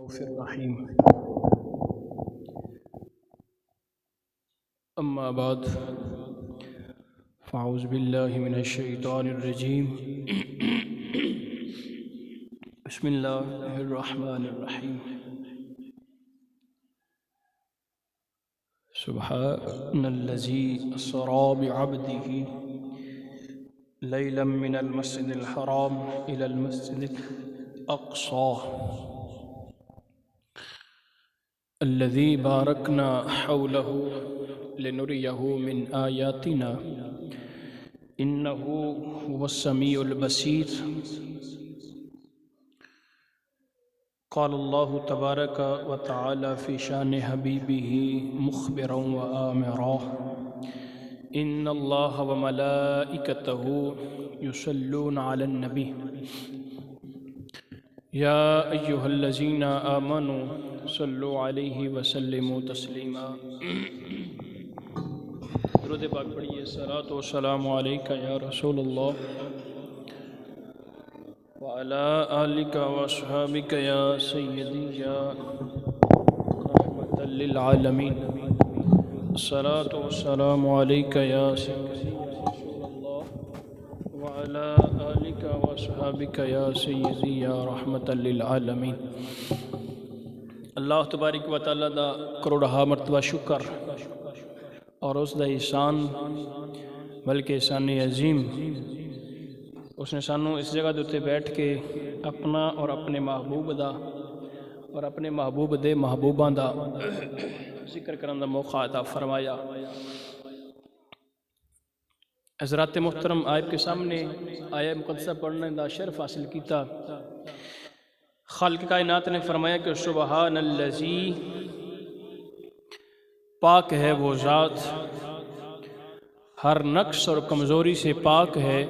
الرؤوف الرحيم. أما بعد فأعوذ بالله من الشيطان الرجيم. بسم الله الرحمن الرحيم. سبحان الذي أسرى بعبده ليلا من المسجد الحرام إلى المسجد الأقصى الذي باركنا حوله لنريه من آياتنا إنه هو السميع البصير. قال الله تبارك وتعالى في شان حبيبه مخبرا وآمرا إن الله وملائكته يصلون على النبي يا أيها الذين آمنوا صلوا عليه وسلموا تسلیما. درود پاک پڑھیے. الصلاۃ والسلام علیک یا رسول اللہ وعلی آلک واصحابک یا سیدی یا رحمۃ للعالمین. الصلاۃ والسلام علیک یا سیدی یا رسول اللہ وعلی آلک واصحابک یا سیدی یا رحمۃ للعالمین. اللہ تبارک و تعالیٰ دا کروڑہا مرتبہ شکر اور اس دا احسان بلکہ احسان عظیم. اس نے سانو اس جگہ دے اتنے بیٹھ کے اپنا اور اپنے محبوب دا اور اپنے محبوب دے محبوباں دا ذکر کرنے دا موقع عطا فرمایا. حضرات محترم آپ کے سامنے آیہ مقدسہ پڑھنے دا شرف حاصل کیتا. خالق کائنات نے فرمایا کہ سبحان الذی، پاک ہے وہ ذات، ہر نقص اور کمزوری سے پاک ہے.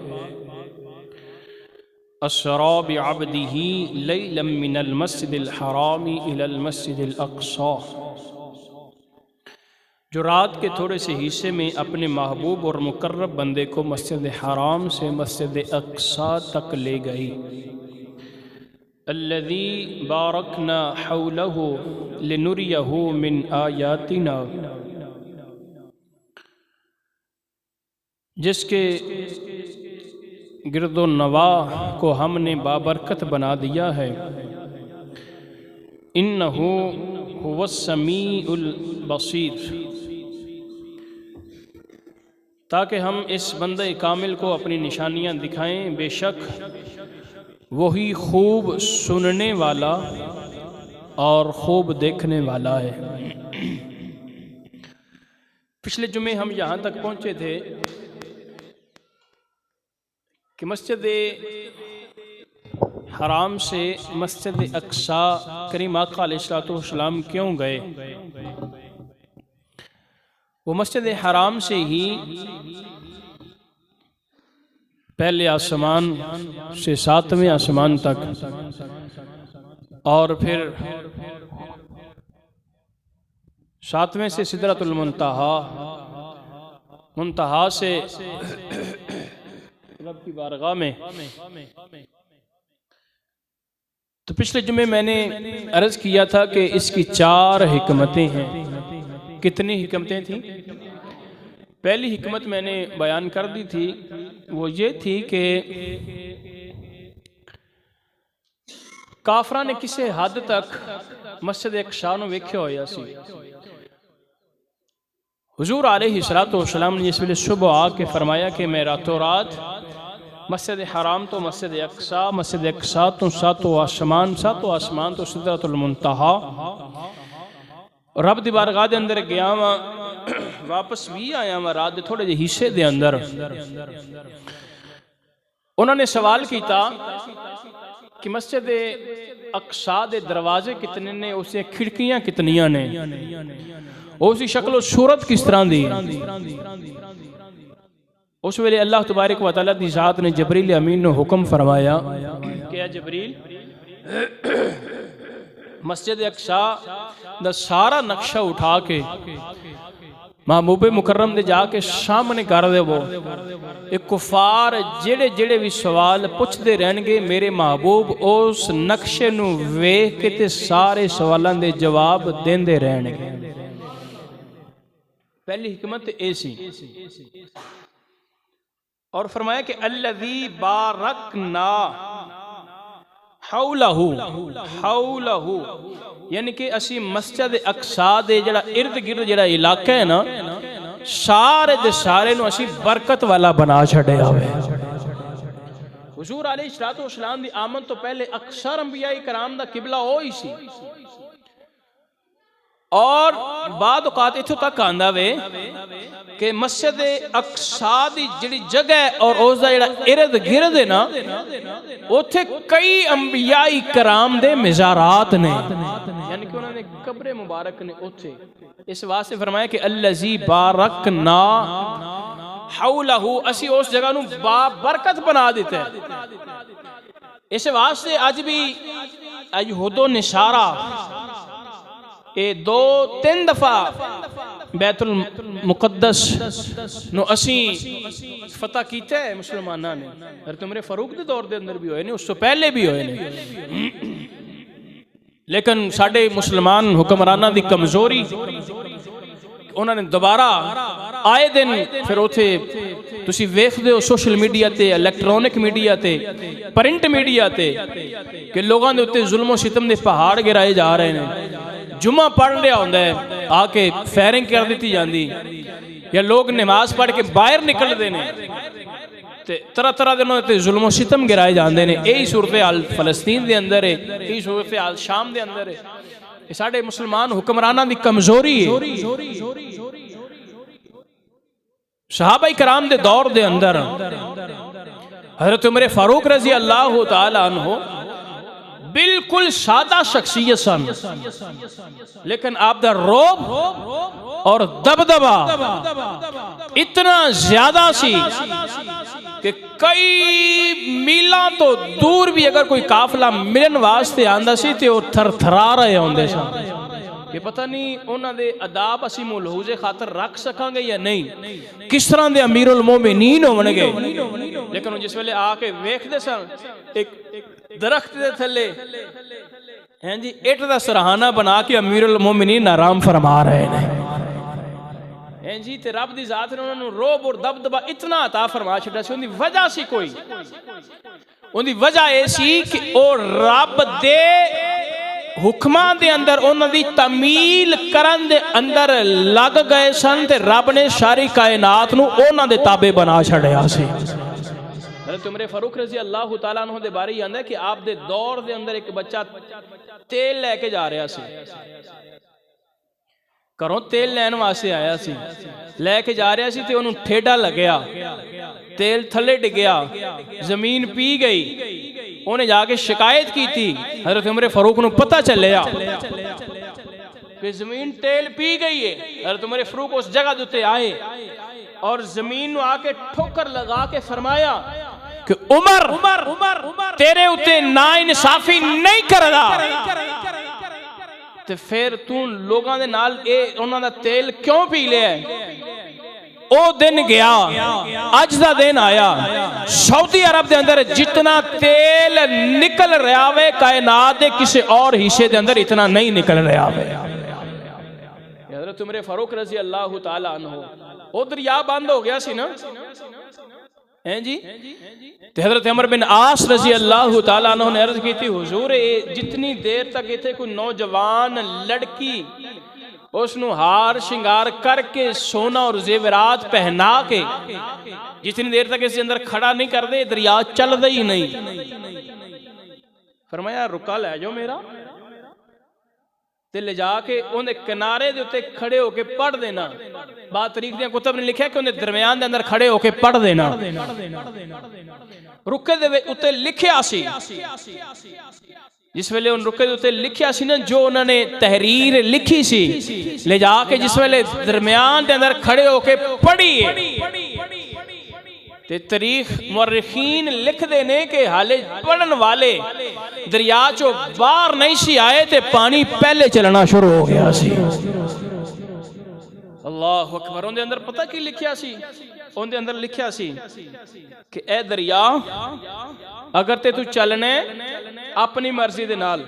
اسری بعبدہ لیلا من المسجد الحرام الی المسجد الاقصی، جو رات کے تھوڑے سے حصے میں اپنے محبوب اور مقرب بندے کو مسجد حرام سے مسجد اقصی تک لے گئی. الذی بارکنا حولہ لنریہ من آیاتنا، جس کے گرد و نواح کو ہم نے بابرکت بنا دیا ہے. انہ هو السمیع البصیر، تاکہ ہم اس بندہ کامل کو اپنی نشانیاں دکھائیں. بے شک وہی خوب سننے والا اور خوب دیکھنے والا ہے. پچھلے جمعے ہم یہاں تک پہنچے تھے کہ مسجد حرام سے مسجد اقصی کریم آقا علیہ السلام کیوں گئے. وہ مسجد حرام سے ہی پہلے آسمان سے ساتویں آسمان تک اور پھر ساتویں سے سدرۃ المنتہا، منتہا سے رب کی بارگاہ میں. تو پچھلے جمعے میں نے عرض کیا تھا کہ اس کی 4 حکمتیں ہیں. کتنی حکمتیں تھیں؟ پہلی حکمت میں نے بیان کر دی تھی، وہ یہ تھی کہ کافراں نے کسے حد تک مسجد اقصی نو ویکھیا ہویا سی. حضور علیہ السلام نے اس ویلے صبح آ کے فرمایا کہ میں راتوں رات مسجد حرام تو مسجد اقصی، مسجد اقصی تو ساتوں آسمان تو سدرۃ المنتہا رب دی بارگاہ دے اندر گیا ہاں. واپس بھی آیا ہاں رات دے تھوڑے جے حصے دے اندر. انہوں نے سوال کیتا کہ مسجد اقصی دے دروازے کتنے نے، اس سے کھڑکیاں کتنیاں نے، اس کی شکل و صورت کس طرح دی. اس ویلے اللہ تبارک و تعالیٰ دی ذات نے جبریل امین نے حکم فرمایا کہ اے جبریل، مسجد اقصی دا سارا نقشہ اٹھا کے محبوب مکرم دے جا کے سامنے کر دے وہ ایک کفار جڑے جڑے بھی سوال پوچھ دے رہن گے میرے محبوب اس نقشے نو ویکھ کے تے سارے سوالان دے جواب دین دے رہن گے. پہلی حکمت اے سی. اور فرمایا کہ الذی بارکنا حولہ یعنی کہ اسی مسجد اقصی دے جڑا ارد گرد جڑا علاقہ ہے نا سارے دے سارے نو اسی برکت والا بنا چھڑے ہوئے. حضور علیہ السلام دی آمد تو پہلے اکثر انبیاء کرام دا قبلہ ہوئی سی اور بعد اوقات اتھو تک آندا وے کہ مسجد اقصی دی جڑی جگہ اور اس دا جڑا ارد گرد ہے نا اوتھے کئی انبیاء کرام دے مزارات نے یعنی کہ انہوں نے قبر مبارک نے اوتھے. اس واسطے فرمایا کہ الذی بارکنا حولہ اسی اس جگہ نو برکت بنا دیتے ہیں. اس واسطے اج بھی یہود و نصارا اے 2-3 دفعہ بیت المقدس نو اسی فتح کیتا ہے مسلمانہ نے. حضرت عمر فاروق دے دور دے اندر بھی ہوئے نے اس تو پہلے بھی ہوئے نے لیکن ساڈے مسلمان حکمرانہ دی کمزوری انہوں نے دوبارہ آئے دن پھر اوتھے تسی ویکھ دے ہو سوشل میڈیا تے الیکٹرونک میڈیا تے پرنٹ میڈیا تے کہ لوگاں دے اوتے ظلم و ستم دے پہاڑ گرائے جا رہے ہیں. جمعہ پڑھ لیا ہوندہ ہے آ کے فیرنگ کر دیتی جاندی یا لوگ نماز پڑھ کے باہر نکل دینے طرح طرح دنوں تے ظلم و ستم گرائے جاندے نے. یہی صورتحال فلسطین دے اندر ہے, یہی صورتحال شام دے اندر ہے. یہ ساڈے مسلمان حکمرانہ دی کمزوری ہے. صحابہ کرام دے دور دے اندر حضرت عمر فاروق رضی اللہ تعالی عنہ بالکل سادہ شخصیت سن لیکن آپ دا روب اور دبدبہ اتنا زیادہ سی کہ کئی میلاں تو دور بھی اگر کوئی قافلہ ملن واسطے آندا سی تے وہ تھر تھرا رہے ہوندے سن کہ پتہ نہیں انہاں دے اداب اسی ملحوظ خاطر رکھ سکاں گے یا نہیں, کس طرح دے امیر المومنین ہون گے. لیکن جس ویلے آ کے ویکھ دے سن ایک درخت دے تھلے ہیں جی اٹ دا سرہانہ بنا کے امیر المومنین آرام فرما رہے ہیں جی تے رب دی ذات نے انہوں نے روب اور دبدبہ اتنا عطا فرما چھٹا سی. ان دی وجہ سی کوئی ان دی وجہ ایسی کہ او رب دے حکماں دے اندر انہوں دی تعمیل کرن دے اندر لگ گئے سن تے رب نے ساری کائنات نو انہوں دے تابع بنا چھڑیا سی. حضرت عمر فاروق رضی اللہ تعالیٰ عنہ دے بارے آندا ہے کہ آپ دے دور دے اندر ایک بچہ تیل لے کے جا رہا سی, گھروں تیل لین واسطے آیا سی, لے کے جا رہا سی تے انہوں ٹھیڈا لگیا, تیل تھلے ڈگیا, زمین پی گئی. انہیں جا کے شکایت کی تھی. حضرت عمر فاروق نو پتہ چلیا کہ زمین تیل پی گئی ہے. حضرت عمر فاروق اس جگہ دوتے آئے اور زمین نو آ کے ٹھوکر لگا کے فرمایا کہ عمر تیرے اتے نا انصافی نہیں کردا تے پھر تو لوگاں دے نال اے انہاں دا تیل کیوں پی لیا ہے. او دن گیا, اج دا دن آیا. سعودی عرب دے اندر جتنا تیل نکل رہا ہے کائنات دے کسی اور حصے دے اندر اتنا نہیں نکل رہا ہے. حضرت عمر فاروق رضی اللہ تعالیٰ عنہ وہ دریا بند ہو گیا سی نا ہیں جی. حضرت عمر بن عاص رضی اللہ تعالیٰ عنہ نے عرض کی تھی حضور جتنی دیر تک یہ تھے کوئی نوجوان لڑکی اس نو ہار شنگار کر کے سونا اور زیورات پہنا کے جتنی دیر تک اس اندر کھڑا نہیں کر دے دریا چل دے ہی نہیں. فرمایا رکا لے جو میرا تے لے جا کے انہیں کنارے دے اتے کھڑے ہو کے پڑھ دینا. بعد تاریخ دیا کتب نے لکھا کہ انہیں درمیان دے اندر کھڑے ہو کے پڑھ دینا. رکے دے اتے لکھیا سی جس ویلے ان رکے دے اتے لکھیا سی نا جو انہوں نے تحریر لکھی سی لے جا کے جس ویلے درمیان دے اندر کھڑے ہو کے پڑھی ہے تے تاریخ مورخین لکھ دینے کہ حالے پڑھن والے دریا چو باہر نہیں سی آئے تے پانی پہلے چلنا شروع ہو گیا سی. اللہ اکبر. اندر اندر پتہ کی لکھیا سی؟ اندر اندر لکھیا سی کہ اے دریا اگر تے تو چلنے اپنی مرضی دے نال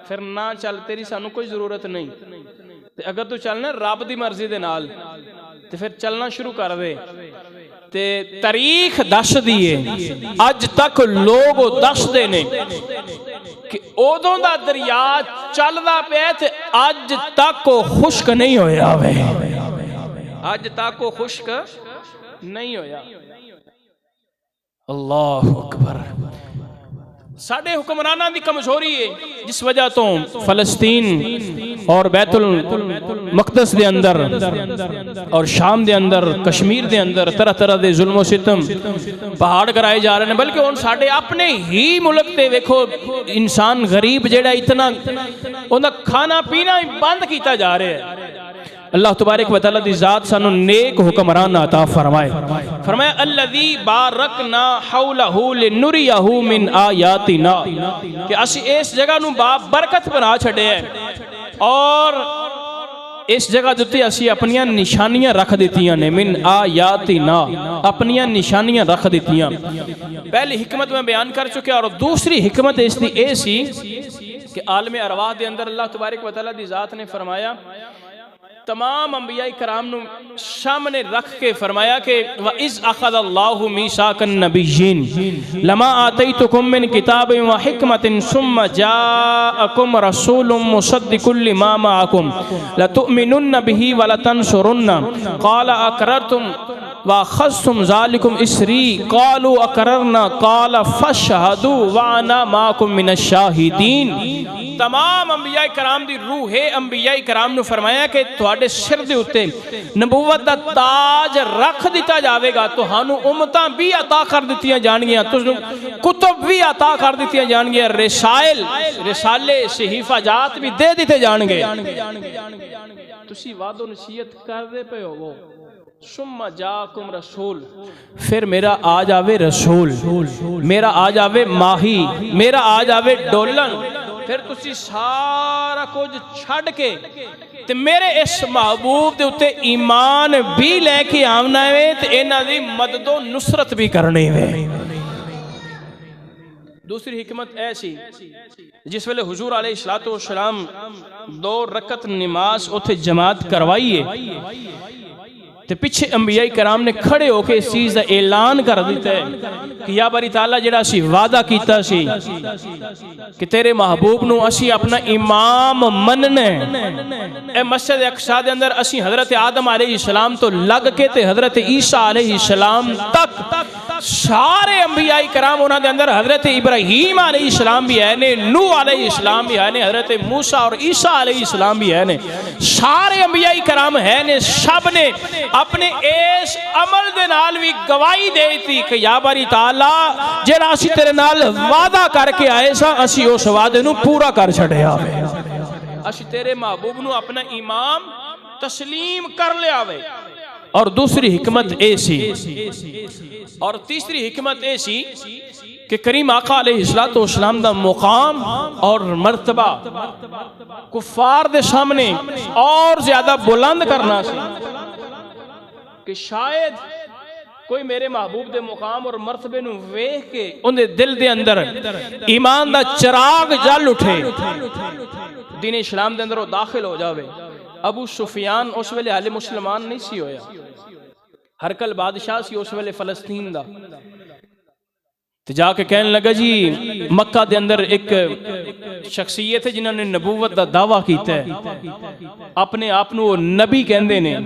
پھر نہ چل، تیری سانو کوئی ضرورت نہیں. تے اگر تو چلنے رب دی مرضی دے نال تے پھر چلنا شروع کر دے. تے تاریخ دس دیے اج تک لوگ دس دے نے کہ ادوں دا دریا چلدا پیا تے اج تک وہ خشک نہیں ہویا وے، اج تک وہ خشک نہیں ہویا. اللہ اکبر. ساڑھے حکمرانہ دی کمزوری ہے جس وجہ تو فلسطین اور بیت المقدس دے اندر اور شام دے اندر کشمیر دے اندر طرح طرح دے ظلم و ستم پہاڑ کرائے جا رہے ہیں. بلکہ ان ساڑھے اپنے ہی ملک تے دیکھو انسان غریب جیڑا اتنا انہا کھانا پینا بند کیتا جا رہے ہیں. اللہ تبارک و تعالیٰ دی ذات سانو نیک حکمران عطا فرمائے. فرمایا الذی بارکنا حولہ لنریہ من آیاتنا کہ اسی اس جگہ نو برکت بنا چھڑے ہیں اور اس جگہ دیتے اسی اپنیاں نشانیاں رکھ دیتیاں نے. من آیاتنا اپنیاں نشانیاں رکھ دیتیاں. پہلی حکمت میں بیان کر چکے اور دوسری حکمت اس دی ایسی کہ عالم ارواح دے اندر اللہ تبارک و تعالیٰ دی ذات نے فرمایا تمام انبیاء کرام نو سامنے رکھ کے فرمایا کہ وَإِذْ أَخَذَ اللَّهُ مِيثَاقَ النَّبِيِّينَ لَمَا آتَيْتُكُم مِّن كِتَابٍ وَحِكْمَةٍ ثُمَّ جَاءَكُمْ رَسُولٌ مُصَدِّقٌ لِّمَا مَعَكُمْ لَتُؤْمِنُنَّ بِهِ وَلَتَنصُرُنَّهُ قَالَ أَقْرَرْتُمْ وَأَخَذْتُمْ ذَلِكُمْ إِصْرِي قَالُوا أَقْرَرْنَا قَالَ فَاشْهَدُوا وَأَنَا مَعَكُمْ مِنَ الشَّاهِدِينَ. تمام انبیاء کرام دی روح انبیاء کرام نو فرمایا کہ تواڈے سر دے اوتے نبوت دا تاج رکھ دتا جاوے گا. تہانوں امتاں بھی عطا کر دتیاں جان گیاں، تسنوں کتب بھی عطا کر دتیاں جان گیاں، رسالے صحیفہ جات بھی دے دیتے جان گے. تسی وعد و نصیحت کر دے پے ہو. ثم جاکم رسول پھر میرا آ جاوے رسول، میرا آ جاوے ماہی، میرا آ جاوے ڈولن. پھر تسی سارا کچھ چھڑ کے تے میرے اس محبوب دے اتے ایمان بھی لے کے آمنا ہے تے انہاں دی مدد و نصرت بھی کرنی ہے. دوسری حکمت ایسی جس ویلے حضور علیہ السلام 2 رکعت نماز اتھے جماعت کروائیے تے پیچھے انبیاء کرام نے کھڑے ہو کے اس چیز دا اعلان کر دیتا ہے کہ یا باری تعالیٰ جڑا سی وعدہ کیتا سی کہ تیرے محبوب نو اسی اپنا امام مننے. اے مسجد اقصی دے اندر اسی حضرت آدم علیہ السلام تو لگ کے تے حضرت عیسیٰ علیہ السلام تک سارے انبیاء کرام انہاں دے اندر حضرت ابراہیم علیہ السلام بھی ہے نے، نوح علیہ السلام بھی ہے نے، حضرت موسیٰ اور عیسیٰ علیہ السلام بھی ہے نے. سارے انبیاء کرام ہے نے، سب نے اپنے اس عمل دے نال بھی گواہی دے تھی کہ یا باری تعالیٰ جڑا اسی تیرے نال وعدہ کر کے آئے سا اسی اس وعدے نو پورا کر چھڑے آوے. اسی تیرے محبوب نو اپنا امام تسلیم کر لے آوے. اور دوسری حکمت ایسی اور تیسری حکمت ایسی کہ کریم آقا علیہ السلام دا مقام اور مرتبہ کفار دے سامنے اور زیادہ بلند کرنا سی کہ شاید کوئی میرے محبوب دے مقام اور مرتبے نو ویکھ کے ان دے دل دے اندر ایمان دا چراغ جل اٹھے، دین اسلام دے اندر وہ داخل ہو جاوے. ابو سفیان اس ویلے اہل مسلمان نہیں سی ہویا، ہرکل بادشاہ سی اس ویلے فلسطین دا. تو جا کے کہنے لگا جی مکہ دے اندر ایک شخصیت ہے جنہوں نے نبوت دا دعویٰ کیتا ہے، اپنے آپنو وہ نبی کہندے نے،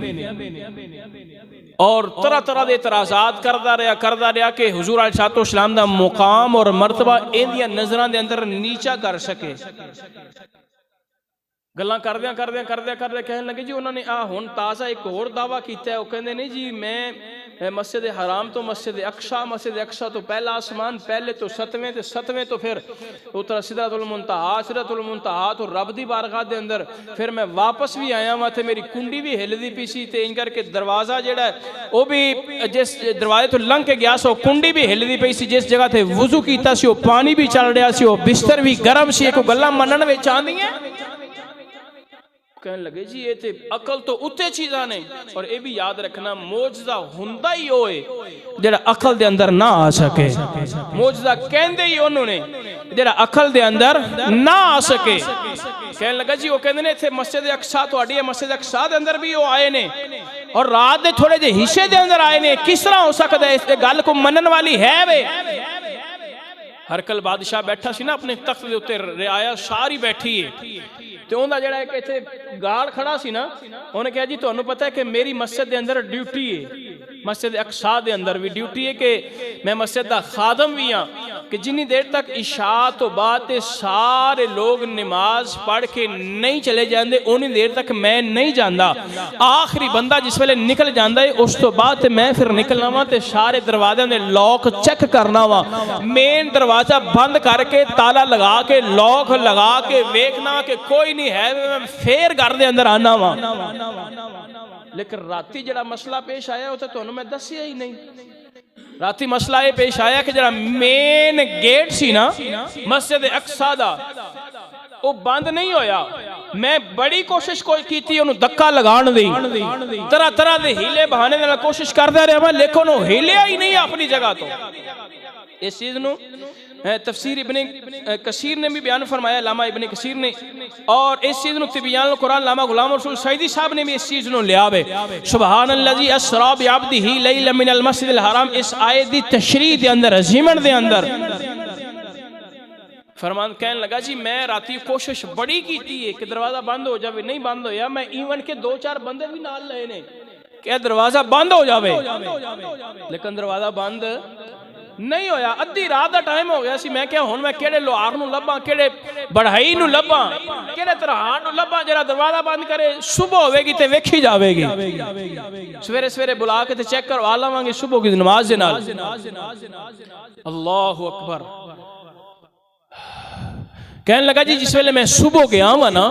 اور طرح طرح دے اعتراضات کردہ رہا کہ حضور علیہ السلام دا مقام اور مرتبہ ایندیاں نظران دے اندر نیچا کر سکے. گلاں کردیاں کہنے لگے جی انہوں نے ہن تازہ ایک اور دعویٰ کیتا ہے. وہ کہندے نہیں جی میں مسجد حرام تو مسجد اقصی تو پہلا آسمان پہلے تو 7ویں تے 7ویں تو پھر اترا سدرۃ المنتہا تو رب دی بارگاہ دے اندر پھر میں واپس بھی آیا ہوا تے میری کنڈی بھی ہلدی پی سی تے ان کر کے دروازہ جڑا ہے وہ بھی جس دروازے تو لنگ کے گیا سو کنڈی بھی ہلدی پی سی، جس جگہ تے وضو کیتا سی وہ پانی بھی چل رہا سی، وہ بستر بھی گرم سی. ایک گلاں منن وچ آندیاں کہنے لگے جی یہ تے عقل تو اتے چیزاں نے، اور یہ بھی یاد رکھنا موجزہ ہوندا ہی ہوئے جڑا عقل دے اندر نہ آ سکے، موجزہ کہندے ہی انہوں نے جڑا عقل دے اندر نہ آ سکے۔ کہنے لگا جی وہ کہندے نے تھے مسجد اقصیٰ تو آڈی ہے، مسجد اقصیٰ دے اندر بھی وہ آئے نے اور رات دے تھوڑے جے حصے دے اندر آئے نے، کس طرح ہو سکتا ہے؟ اس گل کو منن والی ہے وے۔ ہرکل بادشاہ بیٹھا سی نا اپنے تخت دے اوتے، رعایا ساری بیٹھی ہے، تو اوندا جڑا ایک ایتھے گارڈ کھڑا سی نا، انہیں کہا جی تانوں پتہ ہے کہ میری مسجد دے اندر ڈیوٹی ہے، مسجد اقصیٰ دے اندر بھی ڈیوٹی ہے کہ میں مسجد دا خادم بھی ہاں، کہ جنی دیر تک عشاء تو بعد سارے لوگ نماز پڑھ کے نہیں چلے جاندے انہی دیر تک میں نہیں جاندا، آخری بندہ جس ویلے نکل جاندا ہے اس تو بعد میں پھر نکلنا وا تے سارے دروازے دے لاک چیک کرنا وا، مین دروازہ بند کر کے تالا لگا کے لاک لگا کے ویکھنا کہ کوئی نہیں ہے، میں پھر گھر دے اندر آنا وا۔ لیکن راتی جڑا مسئلہ پیش آیا ہوتا تو انہوں میں دسیا ہی نہیں۔ راتی مسئلہ یہ پیش آیا کہ جڑا مین گیٹ سی نا مسجد اقصیٰ دا وہ بند نہیں ہویا، میں بڑی کوشش کیتی انہوں دکا لگان دی، طرح طرح دے ہیلے بہانے دے کوشش کردہ رہے ہوں، لیکن انہوں ہیلے ہی نہیں اپنی جگہ تو۔ اس چیز نو تفسیر ابن کثیر نے بھی بیان فرمایا، علامہ ابن کثیر نے، اور اس چیز نو تبیان القرآن علامہ غلام رسول سعیدی صاحب نے بھی اس چیز نو لیا بے۔ سبحان اللذی اسرا بعبدہ لیلا من المسجد الحرام، اس آیت دی تشریح دے اندر عظیمن دے اندر فرمان کہنے لگا جی میں راتی کوشش بڑی کیتی ہے کہ دروازہ بند ہو جاوے، نہیں بند ہویا، میں ایون کے 2-4 بندے بھی نال لئے نے کہ دروازہ بند ہو جاوے، لیکن دروازہ بند نہیں ہویا۔ ادھی رات دا ٹائم ہو گیا سی، میں کیا ہون میں کیڑے لوہار نو لباں، کیڑے بڑھائی نو لباں، کیڑے ترہان نو لباں جڑا دروازہ بند کرے، صبح ہوئے گی تے ویکھی جاوے گی، سویرے سویرے بلا کے تے چیک کروا لاواں گے صبح کی نماز دے نال۔ اللہ اکبر۔ کہنے لگا جی جس ویلے میں صبح گیا ہوا نا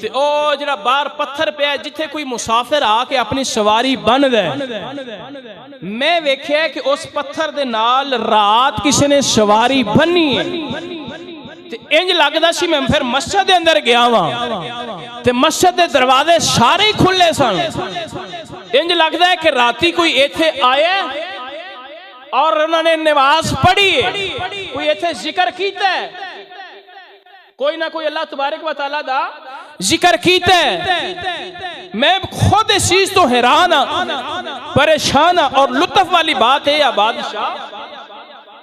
تے او جڑا بار پتھر پہ ہے جتھے کوئی مسافر آ کے اپنی سواری بن دے، میں ویکھیا کہ اس پتھر دے نال رات کسی نے سواری بنی ہے، تے انج لگدا سی میں پھر مسجد دے اندر گیا ہوا تے مسجد دے دروازے سارے کھلے سن، انج لگدا ہے کہ راتی کوئی ایتھے آیا اور انہوں نے نماز پڑھی ہے، کوئی ایتھے ذکر کیتا ہے، کوئی نہ کوئی اللہ تبارک و تعالیٰ دا ذکر کیتا ہے۔ میں خود اس چیز تو حیران پریشان اور لطف والی بات ہے یا بادشاہ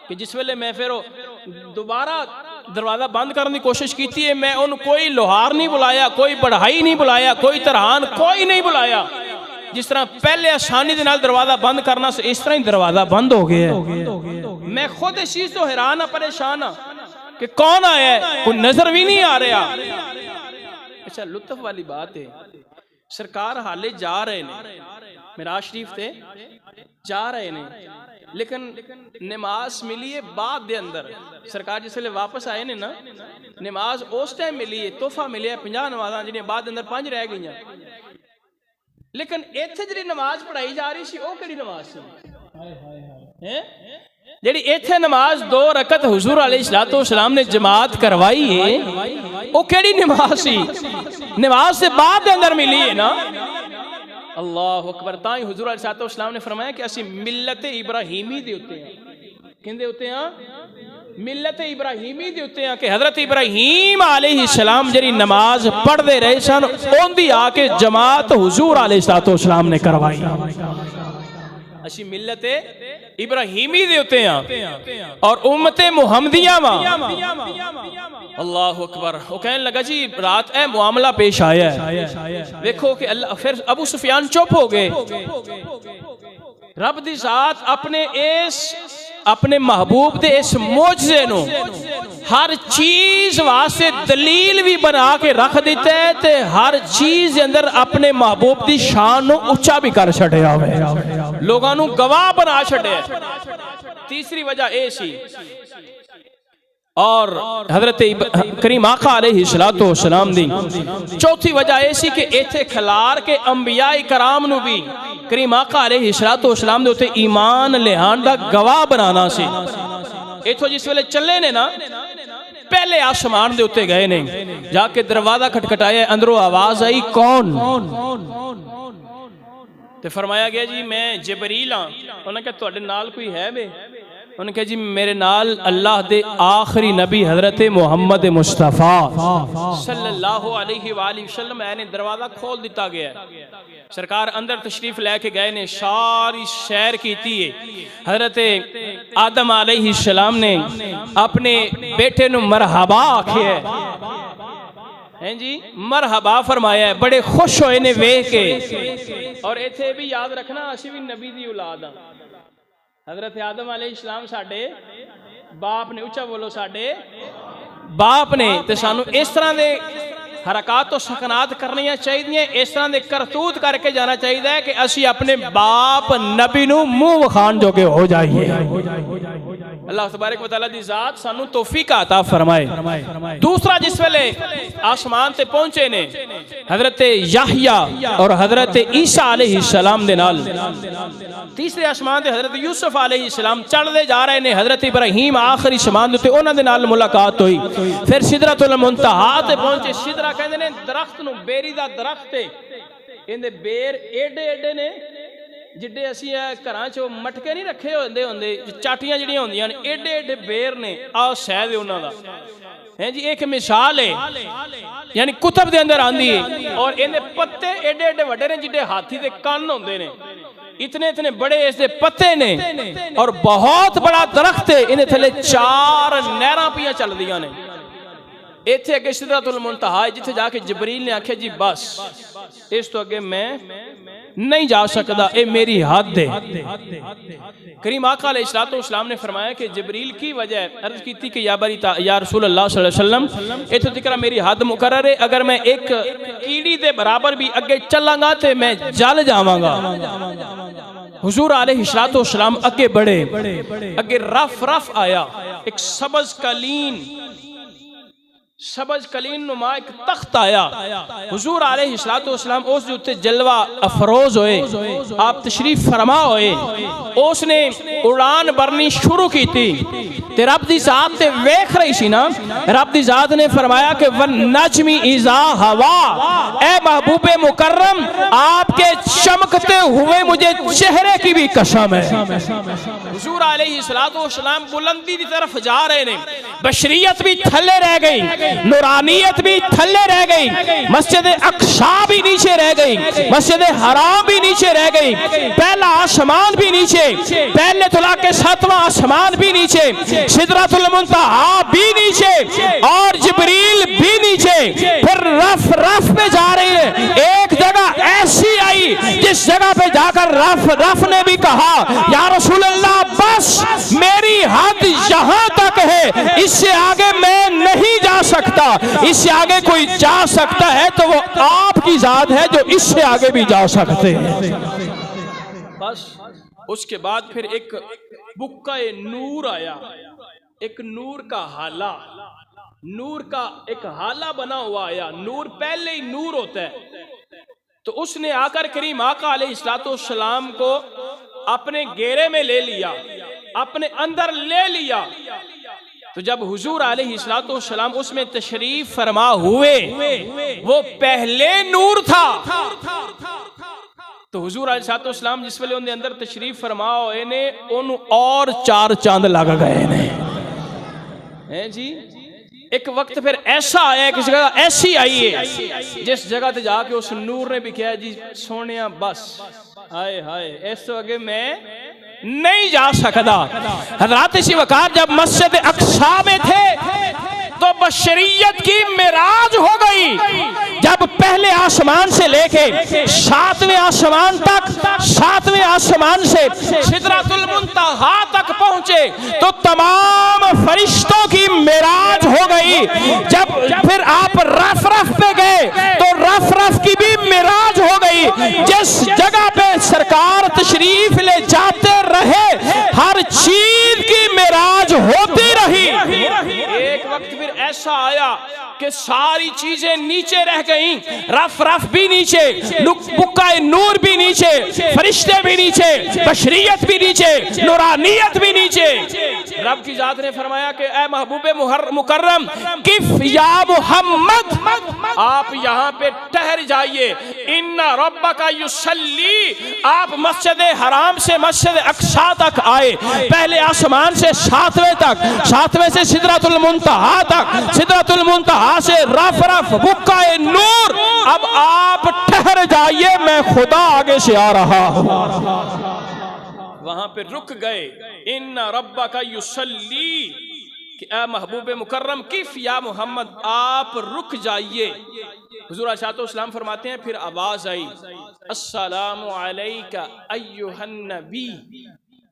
کہ جس ویلے میں پھر دوبارہ دروازہ بند کرنے کی کوشش کیتی ہے، میں ان کوئی لوہار نہیں بلایا، کوئی بڑھائی نہیں بلایا، کوئی ترہان کوئی نہیں بلایا، جس طرح پہلے آسانی دے نال دروازہ بند کرنا سے اس طرح ہی دروازہ بند ہو گیا ہے۔ میں خود اس چیز تو حیران پریشان کہ کون آیا ہے، کوئی نظر بھی نہیں آ رہا۔ اچھا لطف والی بات ہے، سرکار حالے جا رہے ہیں معراج شریف تے جا رہے ہیں، لیکن نماز ملی ہے بعد دے اندر، سرکار جس لئے واپس آئے نے نا نماز اس ٹائم ملی ہے، تحفہ ملی ہے 50 نمازاں جنہیں بعد اندر 5 رہ گئی ہیں، لیکن ایتھے جڑی نماز پڑھائی جا رہی سی او کیڑی نماز سی؟ جڑی ایتھے نماز 2 رکعت حضور علیہ السلام نے جماعت کروائی ہے وہ کیڑی نماز سی؟ نماز سے بعد اندر ملی ہے نا۔ اللہ اکبر۔ تائیں حضور علیہ السلام نے فرمایا کہ اسی ملت ابراہیمی دے ہوتے ہیں، کن دے ہوتے ہیں؟ ملت ابراہیمی دے ہوتے ہیں، کہ حضرت ابراہیم علیہ السلام جڑی نماز پڑھ دے رہے سن ان دی آ کے جماعت حضور علیہ السلام نے کروائی۔ اسی ملت ابراہیمی دے ہوتے ہیں اور امت محمدیہ ماں۔ اللہ اکبر۔ وہ کہنے لگا جی رات اے معاملہ پیش آیا ہے، دیکھو کہ پھر ابو سفیان چپ ہو گئے۔ رب دی ذات اپنے محبوب دے اس معجزے نو ہر چیز واسطے دلیل بھی بنا کے رکھ دیتے ہیں تے ہر چیز اندر اپنے محبوب دی شان نو اچھا بھی کر چھڑیا ہوئے، لوگاں نو گواہ بنا چھڑے۔ تیسری وجہ اے سی، اور حضرت کریم آقا علیہ السلام دی چوتھی وجہ اے سی کہ ایتھے کھلار کے انبیاء کرام نو بھی کریم آقا علیہ السلام دے ہوتے ایمان لہان دا گواہ بنانا سی۔ ایتھو جس ویلے چلے نے نا پہلے آسمان دے اتے گئے نے، جا کے دروازہ کھٹکھٹایا، اندروں آواز آئی کون؟ تے فرمایا گیا جی میں جبریل ہاں۔ انہوں نے کہا تواڈے نال کوئی ہے بے؟ انہوں نے کہا جی میرے نال اللہ دے آخری نبی حضرت محمد مصطفیٰ صلی اللہ علیہ وآلہ وسلم ہے نے۔ دروازہ کھول دیتا گیا ہے، سرکار اندر تشریف لے کے گئے نے، ساری سیر کیتی ہے۔ حضرت آدم علیہ السلام نے اپنے بیٹے نو مرحبا آکھے ہے جی، مرحبا فرمایا ہے، بڑے خوش ہوئے نے وے کے۔ اور ایتھے بھی یاد رکھنا اسی بھی نبی دی اولاد ہاں۔ حضرت آدم علیہ السلام ساڈے باپ نے، اچھا بولو ساڈے باپ نے، تے سانو اس طرح دے حرکات و سکنات کرنی چاہیے، اس طرح دے کرتوت کر کے جانا چاہیے کہ اسی اپنے باپ نبی نو منہ وکھان جو کہ ہو جائیے۔ اللہ تبارک و تعالیٰ دی ذات سانو توفیق عطا فرمائے۔ دوسرا جس ویلے آسمان تے پہنچے نے حضرت یحییٰ اور حضرت عیسیٰ علیہ السلام دے نال، تیسرے آسمان تے حضرت یوسف علیہ السلام چڑھ دے جا رہے نے، حضرت ابراہیم آخری آسمان تے انہاں دے نال ملاقات ہوئی۔ پھر سدرۃ المنتہا تے پہنچے۔ سدرہ کہندے نے درخت نو، بیری دا درخت تے اندے بیر ایڈے ایڈے نے جڑے اسی گھراں چ مٹکے نہیں رکھے ہوندے چاٹیاں جڑیاں ہوندیاں نے، ایڈے ایڈے بیر نے، آ شاید انہاں دا ہے جی ایک مثال ہے، یعنی کتب دے اندر آندی ہے۔ اور اندے پتے ایڈے ایڈے وڈے نے جڑے ہاتھی دے کان ہوندے نے، اتنے اتنے بڑے اس دے پتے نے، اور بہت بڑا درخت ہے، اندے تھلے 4 نہراں پیاں چل دیاں نے۔ ایتھے اگے سدرۃ المنتہا ہے جتھے جا کے جبریل نے آکھیا جی بس اس تو اگے میں نہیں جا سکدا، اے میری حد ہے۔ کریم آقا علیہ السلام نے فرمایا کہ جبریل کی وجہ عرض کی تھی کہ یا رسول اللہ صلی اللہ علیہ وسلم ایتھے تکرا میری حد مقرر ہے، اگر میں ایک کیڑی دے برابر بھی اگے چلاں گا تے میں جل جاواں گا۔ حضور علیہ السلام اگے بڑھے، اگے رف آیا، ایک سبز کلین نما ایک تخت آیا۔ حضور علیہ السلام اس جو تے جلوہ افروز ہوئے، آپ تشریف فرما ہوئے، اس نے اڑان برنی شروع کی تھی، تے رب دی ذات تے ویکھ رہی سی نا، رب دی ذات نے فرمایا کہ وَالنَّجْمِ إِذَا هَوَا، اے محبوب مکرم آپ کے چمکتے ہوئے مجھے چہرے کی بھی قسم ہے۔ حضور علیہ السلام بلندی دی طرف جا رہے نے، بشریت بھی تھلے رہ گئی، نورانیت بھی تھلے رہ گئی، مسجد اقصی بھی نیچے رہ گئی، مسجد حرام بھی نیچے رہ گئی، پہلا آسمان بھی نیچے، پہلے طلا کے 7واں آسمان بھی نیچے، سدرۃ المنتہا بھی نیچے، اور جبریل بھی نیچے۔ پھر رف پہ جا رہی ہے، ایک جگہ ایسی آئی جس جگہ پہ جا کر رف نے بھی کہا یا رسول اللہ بس میری حد یہاں تک ہے، اس سے آگے میں نہیں جا سکتا، اس سے آگے کوئی جا سکتا ہے تو وہ آپ کی ذات ہے جو اس سے آگے بھی جا سکتے ہیں۔ بس اس کے بعد پھر ایک بکہ نور آیا، ایک نور کا حالہ، نور کا ایک حالہ بنا ہوا آیا۔ نور پہلے ہی نور ہوتا ہے، تو اس نے آ کر کریم آقا علیہ السلام کو اپنے گھیرے میں لے لیا، اپنے اندر لے لیا۔ تو جب حضور علیہ السلام اس میں تشریف فرما ہوئے، وہ پہلے نور تھا، تو حضور علیہ السلام جس ویلے ان دے اندر تشریف فرما ہوئے نے، انہوں اور 4 چاند لگ گئے نے جی۔ ایک وقت پھر ایسا آیا، ایک جگہ ایسی آئی ہے جس جگہ تے جا کے اس نور نے بھی کہا جی سونیا بس ہائے ہائے اس تو آگے میں نہیں جا سکتا۔ حضرات اسی وقت جب مسجد اقصی میں تھے تو بشریت کی معراج ہو گئی، جب پہلے آسمان سے لے کے 7ویں آسمان تک، 7ویں آسمان سے سدرۃ المنتہا تک پہنچے تو تمام فرشتوں کی معراج ہو گئی۔ جب پھر آپ رف پہ گئے تو رف کی بھی معراج ہو گئی۔ جس جگہ پہ سرکار تشریف لے جاتے رہے ہر چیز کی معراج ہوتی رہی۔ ایک وقت پھر ایسا آیا کہ ساری چیزیں نیچے رہ گئیں، رف بھی نیچے، بکہ نور بھی نیچے، فرشتے بھی نیچے، بشریت بھی نیچے، نورانیت بھی نیچے۔ رب کی ذات نے فرمایا کہ اے محبوب مکرم کف یا محمد آپ یہاں پہ ٹھہر جائیے، ان ربک یصلی، آپ مسجد حرام سے مسجد اقصی تک آئے، پہلے آسمان سے ساتویں تک، ساتویں سے سدرۃ المنتہا تک، سدرۃ المنتہا سے رف رف بقعہ نور، اب آپ ٹھہر جائیے میں خدا آگے سے آ رہا ہوں۔ وہاں پہ رک گئے، ان ربک یصلی کہ اے محبوب مکرم کف یا محمد آپ رک جائیے۔ حضور علیہ السلام فرماتے ہیں پھر آواز آئی السلام علیکہ ایہا النبی،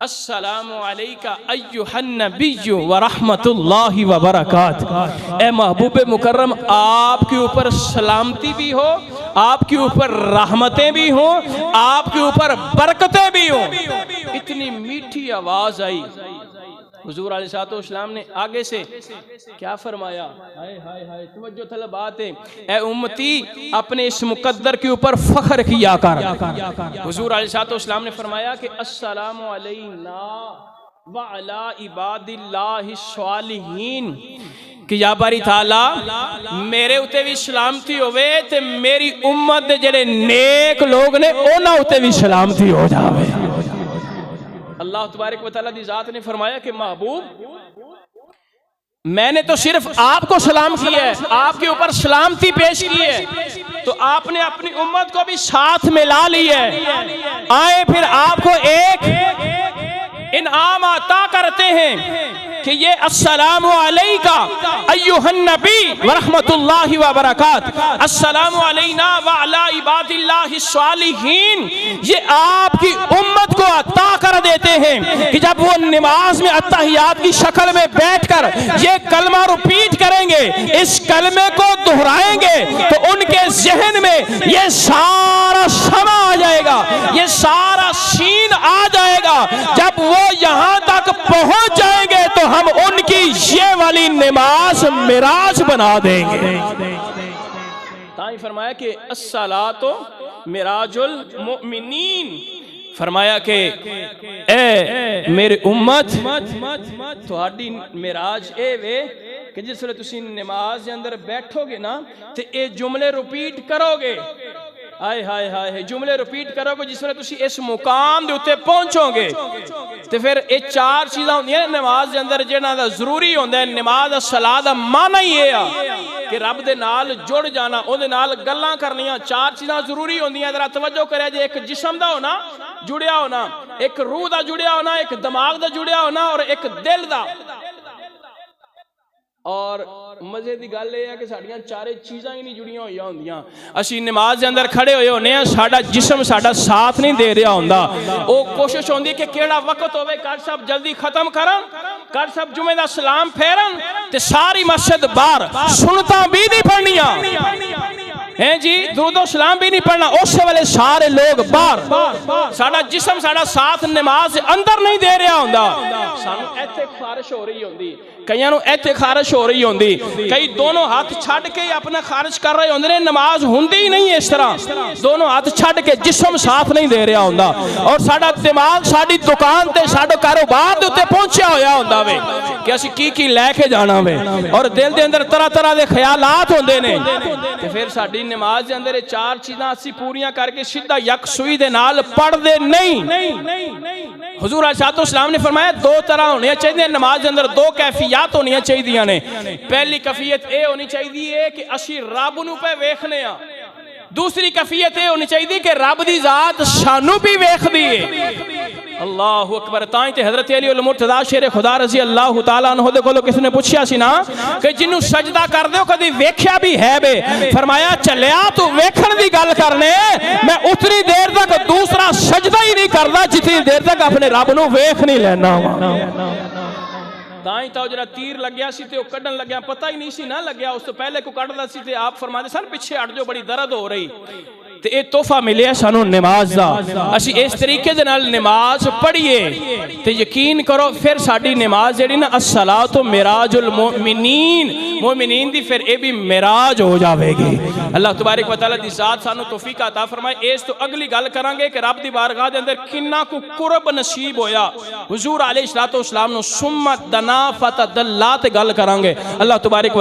السلام علیکہ ایہا النبی ورحمت اللہ وبرکاتہ۔ اے محبوب مکرم آپ کے اوپر سلامتی بھی ہو، آپ کے اوپر رحمتیں بھی ہوں، آپ کے اوپر برکتیں بھی ہوں۔ اتنی میٹھی آواز آئی۔ حضور علیہ السلام نے آگے سے کیا فرمایا؟ ہائے ہائے ہائے، توجہ طلب بات ہے، اے امتی اپنے اس مقدر کے اوپر فخر کیا کر۔ حضور علیہ السلام نے فرمایا کہ السلام علینا وعلی عباد اللہ الصالحین، کہ یا باری تعالی میرے اتے بھی سلامتی ہوئے تے میری امت دے جڑے نیک لوگ نے انہاں اتے بھی سلامتی ہو جاوے۔ اللہ تبارک و تعالیٰ دی ذات نے فرمایا کہ محبوب میں نے تو صرف آپ کو سلام کیا ہے، آپ کے اوپر سلامتی پیش کی ہے، تو آپ نے اپنی امت کو بھی ساتھ میں لا لی ہے۔ آئے پھر آپ کو ایک انعام عطا کرتے ہیں کہ یہ السلام علیکہ ایہا النبی ورحمت اللہ وبرکاتہ، السلام علینا وعلی عباد اللہ الصالحین، یہ آپ کی امت کو عطا کر دیتے ہیں کہ جب وہ نماز میں اتحیات کی شکل میں بیٹھ کر یہ کلمہ ریپیٹ کریں گے، اس کلمے کو دہرائیں گے، تو ان کے ذہن میں یہ سارا سما آ جائے گا، یہ سارا سین آ جائے گا۔ جب وہ یہاں تک پہنچ جائیں گے تو ہم ان کی یہ والی نماز معراج بنا دیں گے۔ تاں فرمایا کہ الصلاۃ معراج المؤمنین، فرمایا کہ اے میرے امت تہاڈی معراج اے وے کہ جس ویلے تسی نماز دے اندر بیٹھو گے نا تے اے جملے ریپیٹ کرو گے، آئے ہائے ہائے جملے ریپیٹ کرو گے، جس ویلے تسی اس مقام دے اوتے پہنچو گے تے پھر اے چار چیزاں ہوندیاں نے نماز دے اندر جنہاں دا ضروری ہوندا ہے۔ نماز صلاۃ دا معنی یہ ہے کہ رب دے نال جڑ جانا، او دے نال گلاں کرنیاں، چار چیزاں ضروری ہوندیاں، ذرا توجہ کرے جے، ایک جسم دا ہونا جڑیا ہونا، ایک روح دا جڑیا ہونا، ایک دماغ دا جڑیا ہونا اور ایک دل دا۔ اور مزے دی گل یہ ہے کہ ساڈیاں چارے چیزاں ہی نہیں جڑیاں ہوئی ہوندیاں، اسی نماز دے اندر کھڑے ہوئے ہونے ہیں، ساڈا جسم ساڈا ساتھ نہیں دے رہا ہوندا، او کوشش ہوندی کہ کیڑا وقت ہوئے کر سب جلدی ختم کرن، کر سب جمعے دا سلام پھیرن تے ساری مسجد باہر، سنتاں بھی نہیں پڑھنیاں ہیں جی، درود و سلام بھی نہیں پڑھنا، اس والے سارے لوگ باہر، ساڈا جسم ساڈا ساتھ نماز اندر نہیں دے رہا ہوندا، سانو ایتھے خارش ہو رہی ہوندی، کئیاں نو ایتھے خارش ہو رہی ہوندی، کئی دونوں ہاتھ چھڈ کے اپنا خارش کر رہے ہوندے نے، نماز ہوندی نہیں اس طرح، دونوں ہاتھ چھڈ کے جسم ساتھ نہیں دے رہا ہوندا، اور ساڈا دماغ ساڈی دکان تے ساڈے کاروبار دے اوتے پہنچیا ہویا ہوندا وے کہ اسی کی لے کے جانا وے، اور دل دے اندر طرح طرح دے خیالات ہوندے نے، تے پھر ساڈی نماز دے اندر چار چیزاں اسی پوریاں کر کے سیدھا یکسوئی دے نال پڑھ دے نہیں۔ حضور علیہ السلام نے فرمایا دو طرح ہونے چاہیے نماز دے اندر، دو کیفیات ہونی چاہیے نے۔ پہلی کیفیت اے ہونی چاہیے کہ اسی رب نو پہ ویکھنے ہاں، دوسری کیفیت اے ہونی چاہیے کہ رب دی ذات سانو بھی ویکھدی ہے۔ اللہ اکبر۔ تائیں تے حضرت علی المرتضیٰ شیر خدا رضی اللہ تعالیٰ عنہ دے کولو کسی نے پوچھیا سی نا کہ جنوں سجدہ کر دیو کدی ویکھیا بھی ہے بے، فرمایا چلیا تو ویکھن دی گل کرنے، میں اتنی دیر تک دوسرا سجدہ ہی نہیں کردا جتنی دیر تک اپنے رب نو ویکھ نہیں لینا۔ تائیں تا جڑا تیر لگیا سی تے او کڈن لگیا پتہ ہی نہیں سی نہ لگیا، اس تو پہلے کو کڈدا سی تے آپ فرماندے سن پیچھے ہٹ جو بڑی درد ہو رہی، تے اے تحفہ ملیا سانو نماز دا، اسی اس طریقے دے نال نماز پڑھیے تے یقین کرو پھر ساڈی نماز جڑی نا الصلاۃ معراج المؤمنین، مومنین دی پھر اے بھی معراج ہو جاوے گی۔ اللہ تبارک و تعالیٰ دی ذات سانو توفیق عطا فرمائے۔ اس تو اگلی گل کران گے کہ رب دی بارگاہ دے اندر کنا کو قرب نصیب ہویا حضور علیہ الصلوۃ والسلام نو ثم دنا فتدلا تے گل کران گے۔ اللہ تبارک و